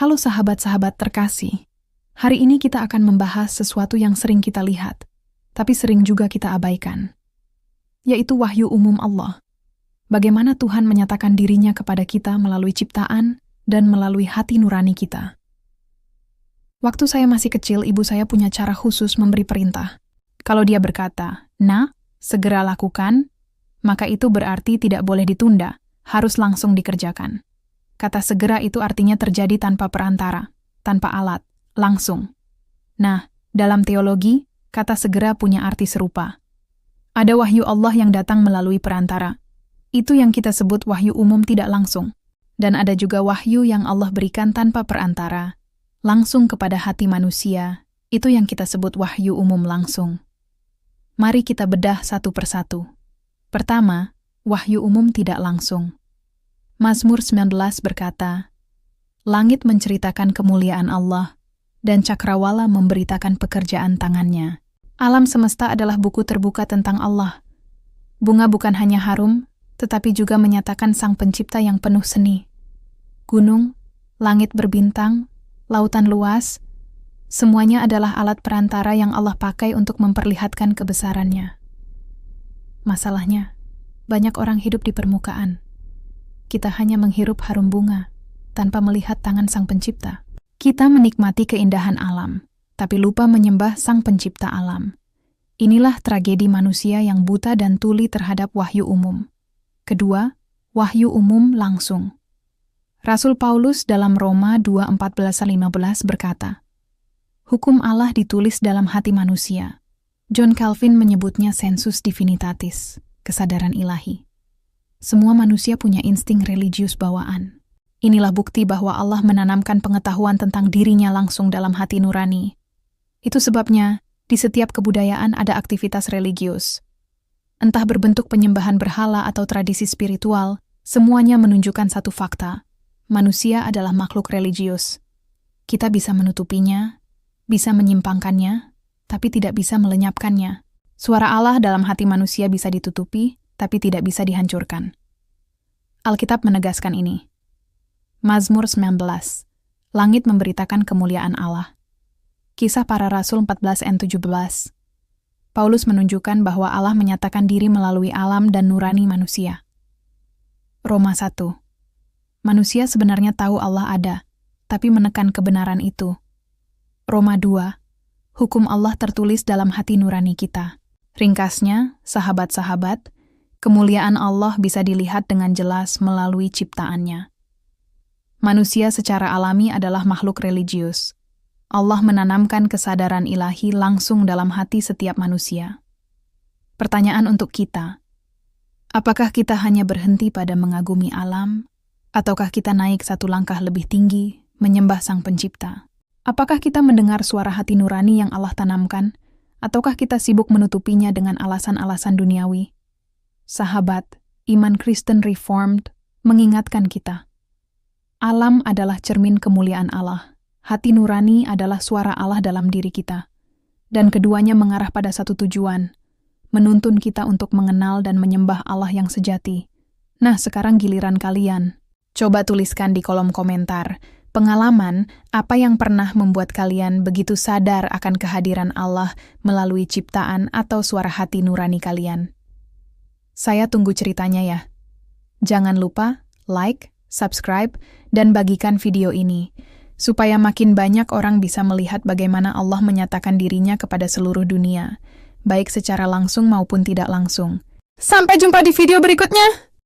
Halo sahabat-sahabat terkasih. Hari ini kita akan membahas sesuatu yang sering kita lihat, tapi sering juga kita abaikan, yaitu wahyu umum Allah. Bagaimana Tuhan menyatakan dirinya kepada kita melalui ciptaan dan melalui hati nurani kita. Waktu saya masih kecil, ibu saya punya cara khusus memberi perintah. Kalau dia berkata, "Nah, segera lakukan," maka itu berarti tidak boleh ditunda, harus langsung dikerjakan. Kata segera itu artinya terjadi tanpa perantara, tanpa alat, langsung. Nah, dalam teologi, kata segera punya arti serupa. Ada wahyu Allah yang datang melalui perantara. Itu yang kita sebut wahyu umum tidak langsung. Dan ada juga wahyu yang Allah berikan tanpa perantara, langsung kepada hati manusia. Itu yang kita sebut wahyu umum langsung. Mari kita bedah satu persatu. Pertama, wahyu umum tidak langsung. Mazmur 19 berkata, "Langit menceritakan kemuliaan Allah, dan cakrawala memberitakan pekerjaan tangannya." Alam semesta adalah buku terbuka tentang Allah. Bunga bukan hanya harum, tetapi juga menyatakan Sang Pencipta yang penuh seni. Gunung, langit berbintang, lautan luas, semuanya adalah alat perantara yang Allah pakai untuk memperlihatkan kebesarannya. Masalahnya, banyak orang hidup di permukaan. Kita hanya menghirup harum bunga, tanpa melihat tangan Sang Pencipta. Kita menikmati keindahan alam, tapi lupa menyembah Sang Pencipta alam. Inilah tragedi manusia yang buta dan tuli terhadap wahyu umum. Kedua, wahyu umum langsung. Rasul Paulus dalam Roma 2:14-15 berkata, "Hukum Allah ditulis dalam hati manusia." John Calvin menyebutnya sensus divinitatis, kesadaran ilahi. Semua manusia punya insting religius bawaan. Inilah bukti bahwa Allah menanamkan pengetahuan tentang dirinya langsung dalam hati nurani. Itu sebabnya, di setiap kebudayaan ada aktivitas religius. Entah berbentuk penyembahan berhala atau tradisi spiritual, semuanya menunjukkan satu fakta. Manusia adalah makhluk religius. Kita bisa menutupinya, bisa menyimpangkannya, tapi tidak bisa melenyapkannya. Suara Allah dalam hati manusia bisa ditutupi, tapi tidak bisa dihancurkan. Alkitab menegaskan ini. Mazmur 19. Langit memberitakan kemuliaan Allah. Kisah Para Rasul 14:17. Paulus menunjukkan bahwa Allah menyatakan diri melalui alam dan nurani manusia. Roma 1. Manusia sebenarnya tahu Allah ada, tapi menekan kebenaran itu. Roma 2. Hukum Allah tertulis dalam hati nurani kita. Ringkasnya, sahabat-sahabat, kemuliaan Allah bisa dilihat dengan jelas melalui ciptaannya. Manusia secara alami adalah makhluk religius. Allah menanamkan kesadaran ilahi langsung dalam hati setiap manusia. Pertanyaan untuk kita, apakah kita hanya berhenti pada mengagumi alam, ataukah kita naik satu langkah lebih tinggi, menyembah Sang Pencipta? Apakah kita mendengar suara hati nurani yang Allah tanamkan, ataukah kita sibuk menutupinya dengan alasan-alasan duniawi? Sahabat, iman Kristen Reformed mengingatkan kita. Alam adalah cermin kemuliaan Allah. Hati nurani adalah suara Allah dalam diri kita. Dan keduanya mengarah pada satu tujuan, menuntun kita untuk mengenal dan menyembah Allah yang sejati. Nah, sekarang giliran kalian. Coba tuliskan di kolom komentar, pengalaman apa yang pernah membuat kalian begitu sadar akan kehadiran Allah melalui ciptaan atau suara hati nurani kalian. Saya tunggu ceritanya ya. Jangan lupa like, subscribe, dan bagikan video ini, supaya makin banyak orang bisa melihat bagaimana Allah menyatakan dirinya kepada seluruh dunia, baik secara langsung maupun tidak langsung. Sampai jumpa di video berikutnya!